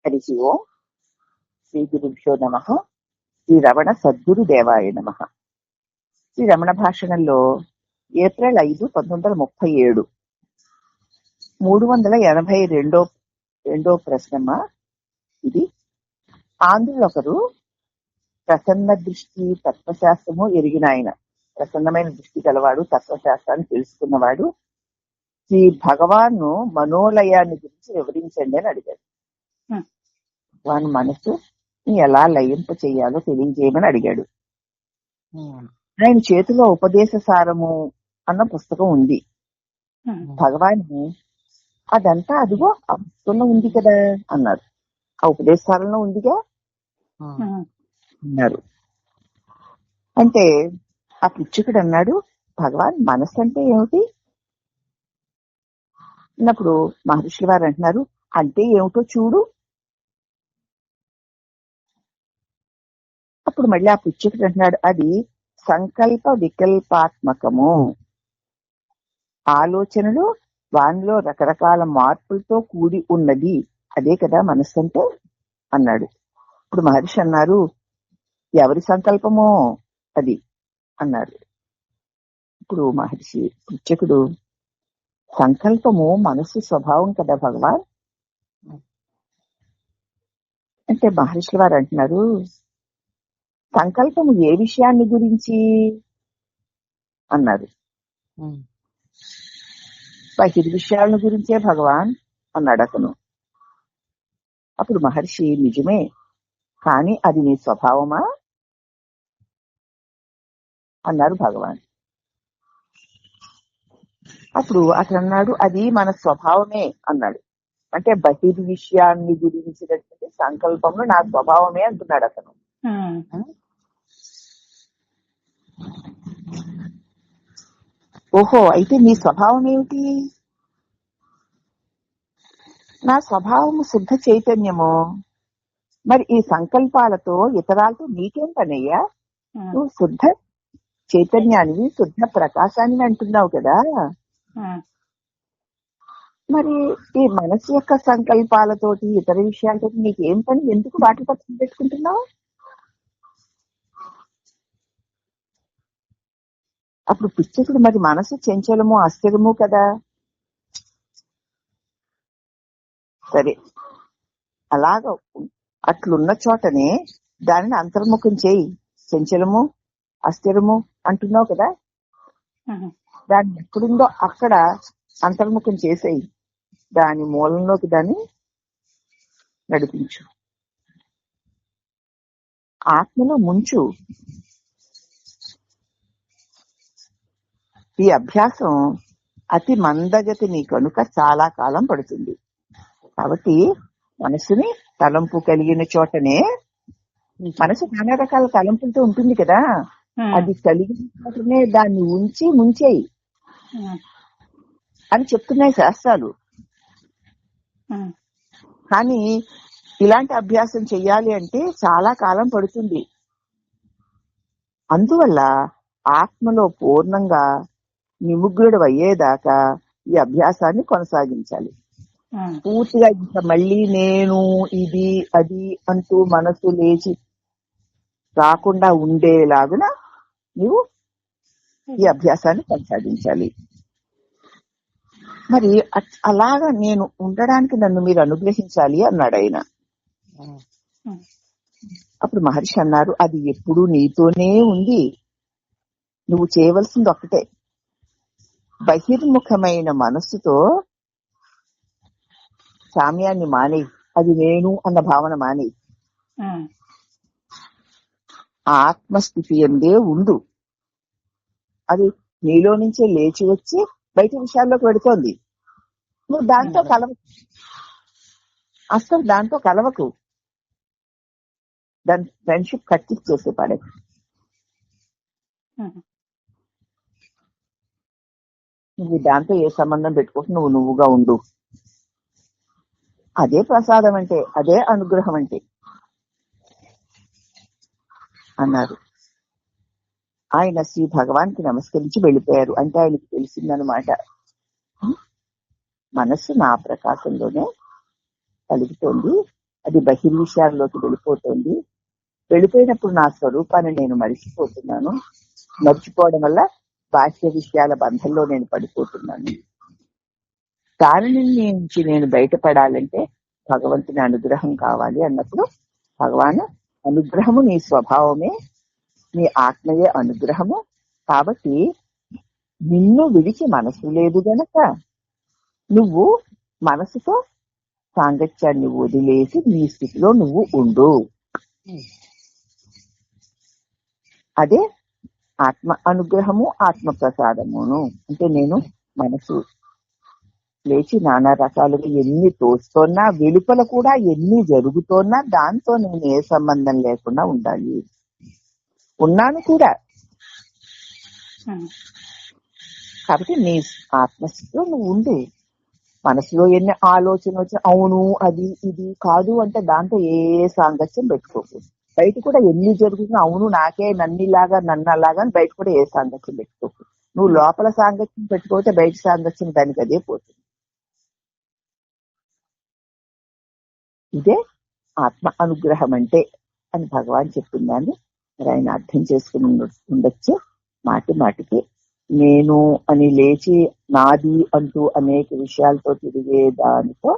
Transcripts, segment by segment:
హరి ఓం. శ్రీ గురుభ్యో నమః. శ్రీ రమణ సద్గురుదేవాయ నమః. శ్రీ రమణ భాషణంలో ఏప్రిల్ 5, 1937 382 ప్రశ్నమా ఇది. ఆంధ్రులొకరు ప్రసన్న దృష్టి తత్వశాస్త్రము ఎరిగిన ఆయన, ప్రసన్నమైన దృష్టి గలవాడు, తత్వశాస్త్రాన్ని తెలుసుకున్నవాడు, శ్రీ భగవాను మనోలయాన్ని గురించి వివరించండి అని అడిగాడు. వాని మనసు ఎలా లయింప చెయ్యాలో తెలియజేయమని అడిగాడు. ఆయన చేతిలో ఉపదేశ సారము అన్న పుస్తకం ఉంది. భగవాను అదంతా అదిగో ఆ పుస్తకంలో ఉంది కదా అన్నారు. ఆ ఉపదేశ సారంలో ఉందిగా అన్నారు. అంటే ఆ పిచ్చుకుడు అన్నాడు, భగవాన్ మనస్సు అంటే ఏమిటి అన్నప్పుడు మహర్షుల వారు అంటున్నారు, అంటే ఏమిటో చూడు. అప్పుడు మళ్ళీ ఆ పిచ్చుకుడు అంటున్నాడు, అది సంకల్ప వికల్పాత్మకము. ఆలోచనలు వానిలో రకరకాల మార్పులతో కూడి ఉన్నది, అదే కదా మనస్సు అంటే అన్నాడు. ఇప్పుడు మహర్షి అన్నారు, ఎవరి సంకల్పమో అది అన్నారు. ఇప్పుడు మహర్షి పిచ్చకుడు, సంకల్పము మనస్సు స్వభావం కదా భగవాన్ అంటే మహర్షుల వారు అంటున్నారు, సంకల్పము ఏ విషయాన్ని గురించి అన్నారు. బహిర్ విషయాల గురించే భగవాన్ అన్నాడు అతను. అప్పుడు మహర్షి, నిజమే, కానీ అది నీ స్వభావమా అన్నారు భగవాన్. అప్పుడు అతను అన్నాడు, అది మన స్వభావమే అన్నాడు. అంటే బహిర్ విషయాన్ని గురించినటువంటి సంకల్పంలో నా స్వభావమే అంటున్నాడు అతను. ఓహో, అయితే నీ స్వభావం ఏమిటి? నా స్వభావము శుద్ధ చైతన్యము. మరి ఈ సంకల్పాలతో ఇతరాలతో నీకేం పనయ్యా? నువ్వు శుద్ధ చైతన్యాన్ని, శుద్ధ ప్రకాశాన్ని అంటున్నావు కదా. మరి ఈ మనసు యొక్క సంకల్పాలతోటి ఇతర విషయాలతో నీకేం పని? ఎందుకు వాటి పక్కన పెట్టుకుంటున్నావు? అప్పుడు పిచ్చకుడు, మరి మనసు చంచలము అస్థిరము కదా. సరే, అలాగ అట్లున్న చోటనే దానిని అంతర్ముఖం చేయి. చంచలము అస్థిరము అంటున్నావు కదా, దాన్ని ఎక్కడుందో అక్కడ అంతర్ముఖం చేసేయి. దాని మూలంలోకి దాన్ని నడిపించు, ఆత్మలో ముంచు. ఈ అభ్యాసం అతి మందగతిని కనుక చాలా కాలం పడుతుంది. కాబట్టి మనసుని తలంపు కలిగిన చోటనే, మనసు నానా రకాల తలంపులతో ఉంటుంది కదా, అది కలిగిన చోటనే దాన్ని ఉంచి ముంచేయి అని చెప్తున్నాయి శాస్త్రాలు. కానీ ఇలాంటి అభ్యాసం చెయ్యాలి అంటే చాలా కాలం పడుతుంది. అందువల్ల ఆత్మలో పూర్ణంగా నిమగ్నుడు అయ్యేదాకా ఈ అభ్యాసాన్ని కొనసాగించాలి. పూర్తిగా ఇంకా మళ్ళీ నేను ఇది అది అంటూ మనసు లేచి రాకుండా ఉండేలాగున నీవు ఈ అభ్యాసాన్ని కొనసాగించాలి. మరి అలాగా నేను ఉండడానికి నన్ను మీరు అనుగ్రహించాలి అన్నాడు ఆయన. అప్పుడు మహర్షి అన్నారు, అది ఎప్పుడూ నీతోనే ఉంది. నువ్వు చేయవలసింది ఒక్కటే, బహిర్ముఖమైన మనస్సుతో సామ్యాన్ని మానేయి. అది నేను అన్న భావన మానేయి. ఆత్మస్థితి అందే ఉండు. అది నీలో నుంచే లేచి వచ్చి బయట విషయాల్లోకి పెడుతోంది. నువ్వు దాంతో కలవకు, అసలు దాంతో కలవకు. దాని ఫ్రెండ్షిప్ కట్టించేసే పడే. నువ్వు దాంతో ఏ సంబంధం పెట్టుకుంటూ నువ్వుగా ఉండు. అదే ప్రసాదం అంటే, అదే అనుగ్రహం అంటే అన్నారు. ఆయన శ్రీ భగవాన్కి నమస్కరించి వెళ్ళిపోయారు. అంటే ఆయనకు తెలిసిందనమాట, మనస్సు నా ప్రకాశంలోనే కలుగుతోంది, అది బహిర్విషయాల్లోకి వెళ్ళిపోతుంది. వెళ్ళిపోయినప్పుడు నా స్వరూపాన్ని నేను మరిచిపోతున్నాను. మర్చిపోవడం వల్ల బాహ్య విషయాల బంధంలో నేను పడిపోతున్నాను. దాని నుంచి నేను బయటపడాలంటే భగవంతుని అనుగ్రహం కావాలి అన్నప్పుడు భగవాన్ అనుగ్రహము నీ స్వభావమే, నీ ఆత్మయే అనుగ్రహము. కాబట్టి నిన్ను విడిచి మనసు లేదు గనక నువ్వు మనసుతో సాంగత్యాన్ని వదిలేసి నీ స్థితిలో నువ్వు ఉండు. అదే ఆత్మ అనుగ్రహము, ఆత్మ ప్రసాదమును. అంటే నేను మనసు లేచి నానా రకాలుగా ఎన్ని తోస్తున్నా, వెలుపల కూడా ఎన్ని జరుగుతున్నా దాంతో నేను ఏ సంబంధం లేకుండా ఉండాలి. ఉన్నాను కూడా. కాబట్టి నీ ఆత్మస్థితిలో నువ్వు ఉండు. మనసులో ఎన్ని ఆలోచన వచ్చినా అవును అది ఇది కాదు అంటే దాంతో ఏ సాంగత్యం పెట్టుకోకు. బయట కూడా ఎన్ని జరుగుతున్నా అవును నాకే నన్నిలాగా నన్ను అలాగా అని బయట కూడా ఏ సాంగత్యం పెట్టుకోకు. నువ్వు లోపల సాంగత్యం పెట్టుకోతే బయట సాంగత్యం దానికి అదే పోతుంది. ఇదే ఆత్మ అనుగ్రహం అంటే అని భగవాన్ చెప్పిందాన్ని మరి ఆయన అర్థం చేసుకుని ఉండొచ్చు. మాటి మాటికి నేను అని లేచి నాది అంటూ అనేక విషయాలతో తిరిగే దానితో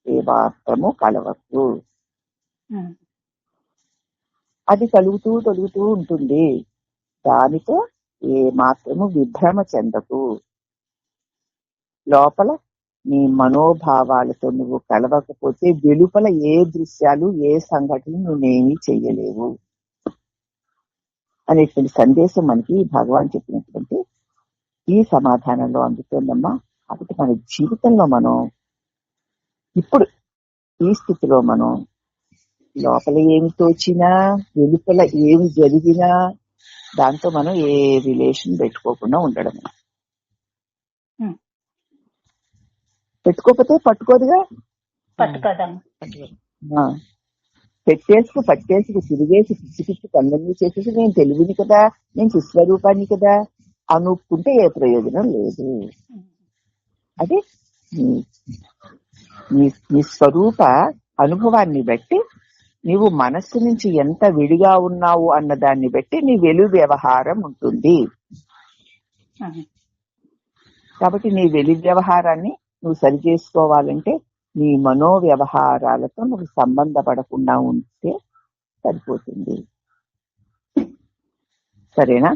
ఏ మాత్రము కలవద్దు. అది తొలుగుతూ ఉంటుంది. దానితో ఏ మాత్రము విభ్రమ చెందకు. లోపల నీ మనోభావాలతో నువ్వు కలవకపోతే వెలుపల ఏ దృశ్యాలు ఏ సంఘటనలు నువ్వేమీ చెయ్యలేవు అనేటువంటి సందేశం మనకి భగవాన్ చెప్పినటువంటి ఈ సమాధానంలో అందుతుందమ్మా. కాబట్టి మన జీవితంలో మనం ఇప్పుడు ఈ స్థితిలో మనం లోపల ఏమి తోచినా వెలుపల ఏమి జరిగినా దాంతో మనం ఏ రిలేషన్ పెట్టుకోకుండా ఉండడం. పెట్టుకోకపోతే పట్టుకోదుగా, పట్టేసుకు తిరిగేసి పిచ్చి పిచ్చి కళ్ళన్నీ చేసేసి నేను తెలివిని కదా, నేను సుస్వరూపాన్ని కదా అనుకుంటే ఏ ప్రయోజనం లేదు. అదే నీ స్వరూప అనుభవాన్ని బట్టి నీవు మనస్సు నుంచి ఎంత విడిగా ఉన్నావు అన్న దాన్ని బట్టి నీ వెలుగు వ్యవహారం ఉంటుంది. కాబట్టి నీ వెలుగు వ్యవహారాన్ని నువ్వు సరి చేసుకోవాలంటే నీ మనో వ్యవహారాలతో నువ్వు సంబంధపడకుండా ఉంటే సరిపోతుంది. సరేనా?